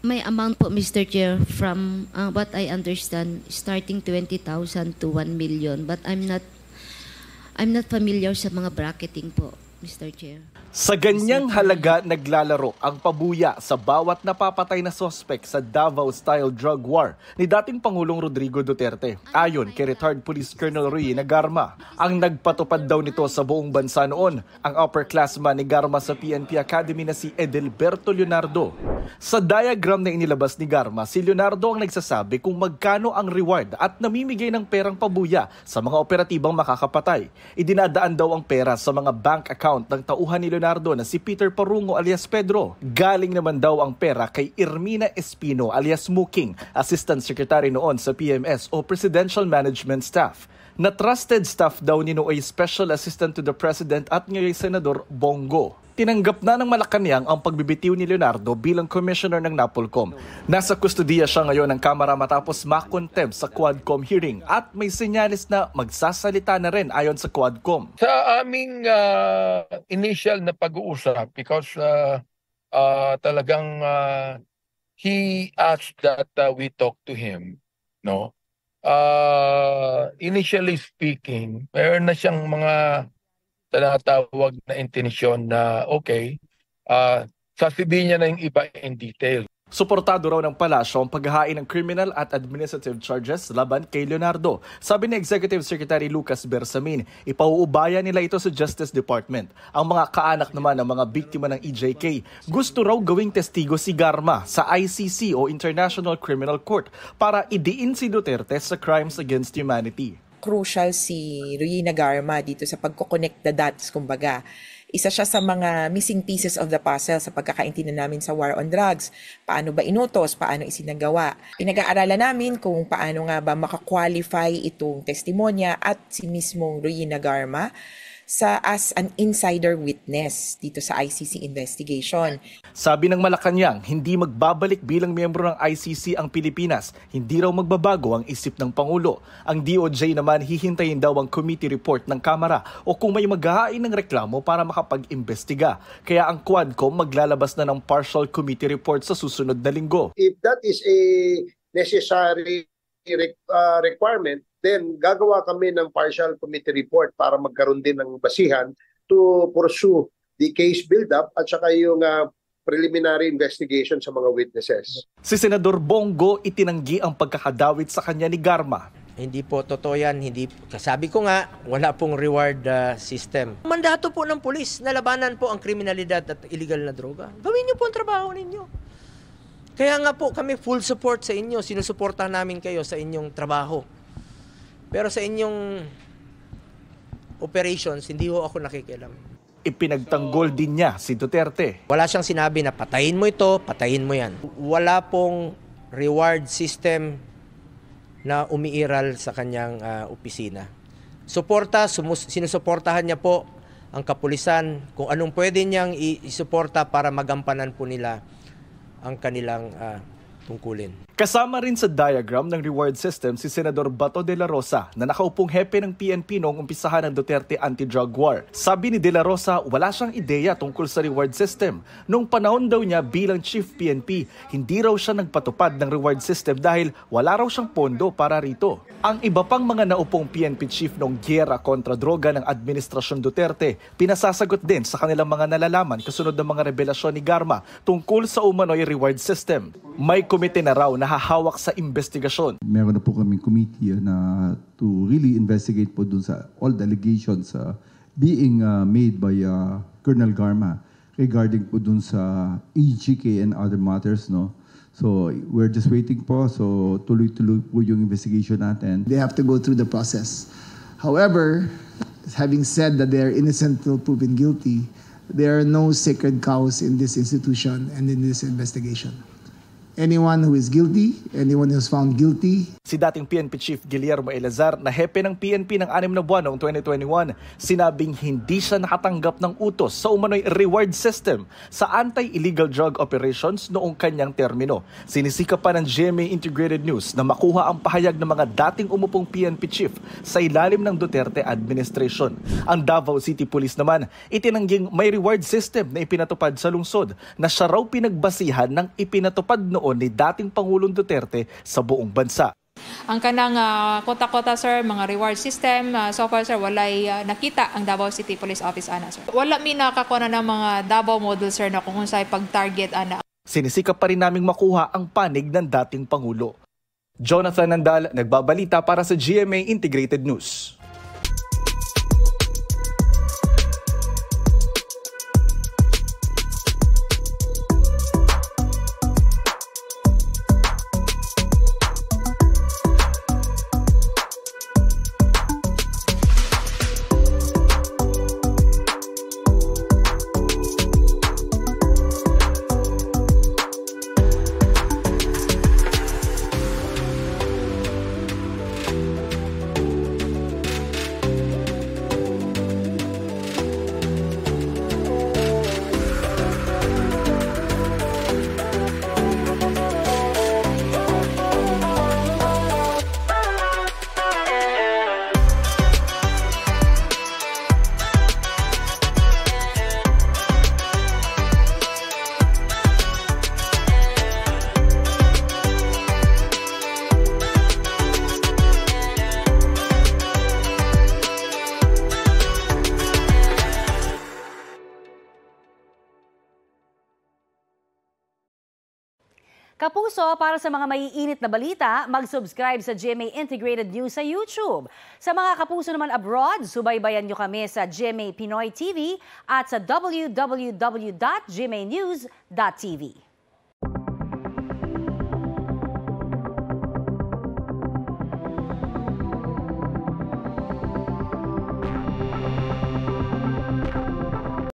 May amount po, Mr. Chair, from what I understand, starting 20,000 to 1 million. But I'm not familiar sa mga bracketing po, Mr. Chair. Sa ganyang halaga naglalaro ang pabuya sa bawat napapatay na sospek sa Davao-style drug war ni dating Pangulong Rodrigo Duterte. Ayon kay retired Police Colonel Ruy Nagarma, ang nagpatupad daw nito sa buong bansa noon ang upperclassman ni Garma sa PNP Academy na si Edelberto Leonardo. Sa diagram na inilabas ni Garma, si Leonardo ang nagsasabi kung magkano ang reward at namimigay ng perang pabuya sa mga operatibang makakapatay. Idinadaan daw ang pera sa mga bank account ng tauhan ni Leonardo na si Peter Parungo alias Pedro. Galing naman daw ang pera kay Irmina Espino alias Muking, Assistant Secretary noon sa PMS o Presidential Management Staff. Na trusted staff daw ni Nooy Special Assistant to the President at ngayon Senador Bongo. Tinanggap na ng Malacanang ang pagbibitiw ni Leonardo bilang Commissioner ng NAPOLCOM. Nasa kustodiya siya ngayon ng Kamara matapos makontempt sa Quadcom hearing at may senyalis na magsasalita na rin ayon sa Quadcom. Sa aming initial na pag-uusap, because talagang he asked that we talk to him, no? Initially speaking, mayroon na siyang mga tinatawag na intensyon na okay, sasabihin niya na yung iba in detail. Suportado raw ng palasyo ang paghahain ng criminal at administrative charges laban kay Leonardo. Sabi ni Executive Secretary Lucas Bersamin, ipauubaya nila ito sa Justice Department. Ang mga kaanak naman ng mga biktima ng EJK, gusto raw gawing testigo si Garma sa ICC o International Criminal Court para idiin si Duterte sa crimes against humanity. Crucial si Ruy Nagarma dito sa pagkoconnect the dots, kumbaga. Isa siya sa mga missing pieces of the puzzle sa pagkakaintindihan namin sa war on drugs. Paano ba inutos? Paano isinagawa? Pinag-aaralan namin kung paano nga ba makakwalify itong testimonya at si mismong Ruy Nagarma as an insider witness dito sa ICC investigation. Sabi ng Malacanang, hindi magbabalik bilang miyembro ng ICC ang Pilipinas. Hindi raw magbabago ang isip ng Pangulo. Ang DOJ naman hihintayin daw ang committee report ng Kamara o kung may maghahain ng reklamo para makapag-imbestiga. Kaya ang Quadcom maglalabas na ng partial committee report sa susunod na linggo. If that is a necessary requirement, then gagawa kami ng partial committee report para magkaroon din ng basihan to pursue the case build-up at saka yung preliminary investigation sa mga witnesses. Si Senador Bongo itinanggi ang pagkakadawit sa kanya ni Garma. Hindi po totoo yan. Sabi ko nga, wala pong reward system. Mandato po ng pulis na labanan po ang kriminalidad at illegal na droga. Gawin niyo po ang trabaho ninyo. Kaya nga po kami full support sa inyo. Sinusuportahan namin kayo sa inyong trabaho. Pero sa inyong operations, hindi ho ako nakikialam. Ipinagtanggol din niya si Duterte. Wala siyang sinabi na patayin mo ito, patayin mo yan. Wala pong reward system na umiiral sa kanyang opisina. Sinusuportahan niya po ang kapulisan kung anong pwede niyang isuporta para magampanan po nila ang kanilang tungkulin. Kasama rin sa diagram ng reward system si Senador Bato de la Rosa na nakaupong hepe ng PNP noong umpisahan ng Duterte anti-drug war. Sabi ni de la Rosa, wala siyang ideya tungkol sa reward system. Noong panahon daw niya bilang Chief PNP, hindi raw siya nagpatupad ng reward system dahil wala raw siyang pondo para rito. Ang iba pang mga naupong PNP chief noong gyera kontra droga ng Administrasyon Duterte, pinasasagot din sa kanilang mga nalalaman kasunod ng mga revelasyon ni Garma tungkol sa umano'y reward system. May komite na raw na hahawak sa investigasyon. Meron na po kaming committee na to really investigate po dun sa all the allegations being made by Colonel Garma regarding po dun sa EJK and other matters, no? So we're just waiting po. So tuloy-tuloy po yung investigation natin. They have to go through the process. However, having said that they are innocent till proven guilty, there are no sacred cows in this institution and in this investigation. Anyone who is guilty, anyone who is found guilty. Si dating PNP Chief Guillermo Elazar na hepe ng PNP ng 6 na buwan noong 2021, sinabing hindi siya nakatanggap ng utos sa umano'y reward system sa anti-illegal drug operations noong kanyang termino. Sinisikap pa ng GMA Integrated News na makuha ang pahayag ng mga dating umupong PNP Chief sa ilalim ng Duterte administration. Ang Davao City Police naman itinangging may reward system na ipinatupad sa lungsod na siya raw pinagbasihan ng ipinatupad noon panahon ni dating Pangulong Duterte sa buong bansa. Ang kanang kota-kota sir, mga reward system, so far sir, walay nakita ang Davao City Police Office ana sir. Wala mi nakakuha na ng mga Davao model sir na kung unsay pag-target ana. Sinisikap pa rin naming makuha ang panig ng dating Pangulo. Jonathan Nandal, nagbabalita para sa GMA Integrated News. Kapuso, para sa mga maiinit na balita, mag-subscribe sa GMA Integrated News sa YouTube. Sa mga kapuso naman abroad, subaybayan nyo kami sa GMA Pinoy TV at sa www.gmanews.tv.